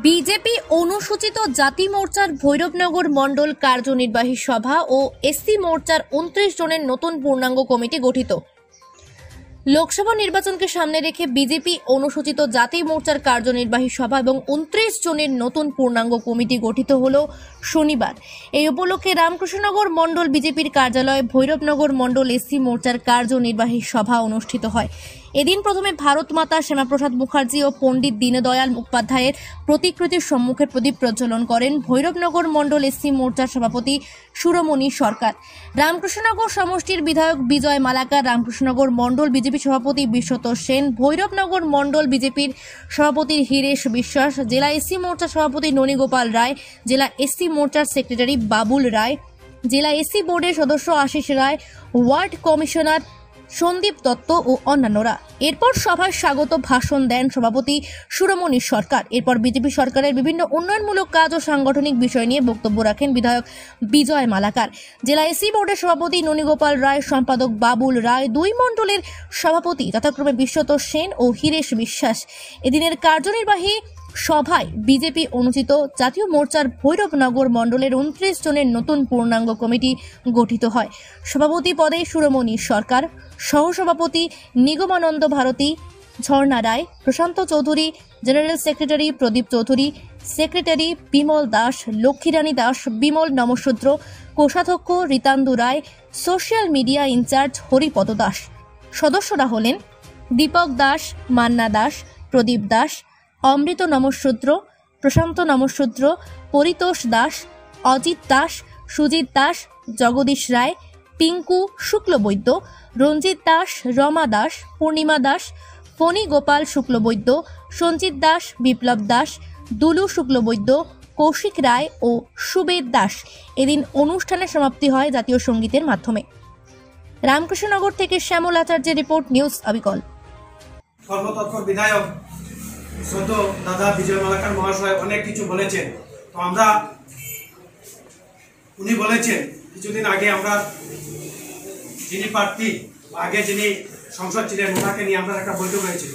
BJP অনুসূচিত জাতি মোর্চার ভৈরবনগর মণ্ডল কার্যনির্বাহী সভা ও এসসি মোর্চার 29 জনের নতুন পূর্ণাঙ্গ কমিটি গঠিত। লোকসভা নির্বাচনকে সামনে রেখে বিজেপি অনুসূচিত জাতি মোর্চার কার্যনির্বাহী সভা এবং 29 জনের নতুন পূর্ণাঙ্গ কমিটি গঠিত হল শনিবার। এই উপলক্ষে রামকৃষ্ণনগর মণ্ডল বিজেপির কার্যালয়ে ভৈরবনগর মণ্ডল এসসি মোর্চার কার্যনির্বাহী সভা অনুষ্ঠিত হয়। এদিন প্রথমে ভারত মাতা শ্যামাপ্রসাদ মুখার্জি ও পণ্ডিত দীনদয়াল উপাধ্যায়ের প্রতিকৃতির সম্মুখে প্রদীপ প্রজ্বলন করেন ভৈরবনগর মণ্ডল এসসি মোর্চার সভাপতি সুরমণি সরকার। রামকৃষ্ণনগর সমষ্টির বিধায়ক বিজয় মালাকার, রামকৃষ্ণনগর মণ্ডল বিজেপি সভাপতি বিশ্বতোষ সেন, ভৈরবনগর মণ্ডল বিজেপির সভাপতি হীরেশ বিশ্বাস, জেলা এসসি মোর্চার সভাপতি ননীগোপাল রায়, জেলা এসসি মোর্চার সেক্রেটারি বাবুল রায়, জেলা এসসি বোর্ডের সদস্য আশিস রায়, ওয়ার্ড কমিশনার সন্দীপ দত্ত ও অন্যান্যরা। এরপর সভায় স্বাগত ভাষণ দেন সভাপতি সুরমণি সরকার। এরপর বিজেপি সরকারের বিভিন্ন উন্নয়নমূলক কাজ ও সাংগঠনিক বিষয় নিয়ে বক্তব্য রাখেন বিধায়ক বিজয় মালাকার। জেলা এসসি বোর্ডের সভাপতি ননীগোপাল রায়, সম্পাদক বাবুল রায়, দুই মণ্ডলের সভাপতি যথাক্রমে বিশ্বতোষ সেন ও হীরেশ বিশ্বাস। এদিনের কার্যনির্বাহী সভায় বিজেপি অনুচিত জাতীয় মোর্চার ভৈরবনগর মণ্ডলের 29 জনের নতুন পূর্ণাঙ্গ কমিটি গঠিত হয়। সভাপতি পদে সুরমণি সরকার, সহসভাপতি Nigamananda Bharati, Jharna Roy, Prashanta Chowdhury, general secretary Pradip Chowdhury, secretary Bimal Das, Lakshmirani Das, Bimal Namasudra, কোষাধ্যক্ষ Ritandu Roy, social media incharge Haripada Das. সদস্যরা হলেন দীপক দাস, মান্না দাস, প্রদীপ দাস, অমৃত নমশূদ্র, প্রশান্ত নমশূদ্র, পরিতোষ দাস, অজিত দাস, সুজিত দাস, জগদীশ রায়, পিঙ্কু শুক্লবৈদ্য, রঞ্জিত দাস, রমা দাস, পূর্ণিমা দাস, ফণী গোপাল শুক্লবৈদ্য, সঞ্জিত দাস, বিপ্লব দাস, দুলু শুক্লবৈদ্য, কৌশিক রায় ও সুবেদ দাস। এদিন অনুষ্ঠানের সমাপ্তি হয় জাতীয় সঙ্গীতের মাধ্যমে। রামকৃষ্ণনগর থেকে শ্যামল আচার্যের রিপোর্ট, নিউজ অবিকল। সর্বতৎপর বিধায়ক শ্রদ্ধেয় দাদা বিজয় মালাকার মহাশয় অনেক কিছু বলেছেন। তো আমরা উনি বলেছেন কিছুদিন আগে আমরা যিনি প্রার্থী আগে যিনি সংসদ ছিলেন ওনাকে নিয়ে আমরা একটা বৈঠক হয়েছিল।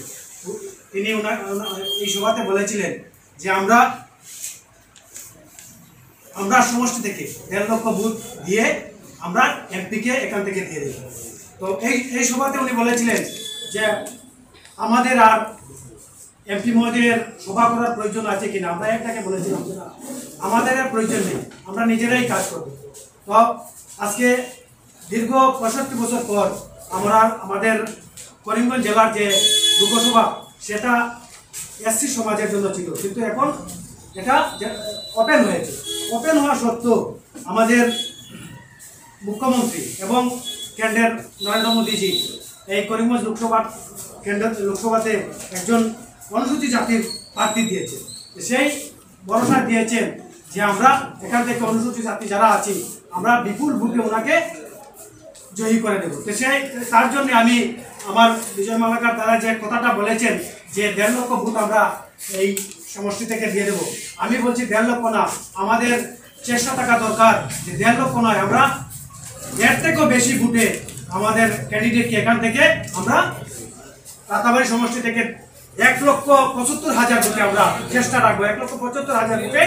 তিনি এই সভাতে বলেছিলেন যে আমরা সমষ্টি থেকে 1.5 লক্ষ ভোট দিয়ে আমরা এমপিকে এখান থেকে দিয়ে দেব। তো এই সভাতে উনি বলেছিলেন যে আমাদের আর এমপি মহোদয়ের সভা করার প্রয়োজন আছে কিনা। আমরা একটাকে বলেছিলাম যে আমাদের আর প্রয়োজন নেই, আমরা নিজেরাই কাজ করব। তো আজকে দীর্ঘ 65 বছর পর আমরা আমাদের করিমগঞ্জ জেলার যে লোকসভা সেটা এসসি সমাজের জন্য ছিল, কিন্তু এখন এটা ওপেন হয়েছে। ওপেন হওয়া সত্ত্বেও আমাদের মুখ্যমন্ত্রী এবং কেন্দ্রের নরেন্দ্র মোদীজি এই করিমগঞ্জ লোকসভাতে একজন অনুসূচিত জাতির প্রার্থী দিয়েছে। সেই ভরসা দিয়েছেন যে আমরা এখান থেকে অনুসূচিত জাতি যারা আছি আমরা বিপুল ভোটে ওনাকে জয়ী করে দেব। তো তার জন্য আমি আমার বিজয় মালাকার দ্বারা যে কথাটা বলেছেন যে 1.5 লক্ষ ভোট আমরা এই সমষ্টি থেকে দিয়ে দেব, আমি বলছি 1.5 লক্ষ না, আমাদের চেষ্টা থাকা দরকার যে 1.5 লক্ষ নয়, আমরা এর থেকেও বেশি ভোটে আমাদের ক্যান্ডিডেটকে এখান থেকে আমরা রাতাবাড়ি সমষ্টি থেকে 1,75,000 ভোটে আমরা চেষ্টা রাখবো। 1,75,000 ভোটে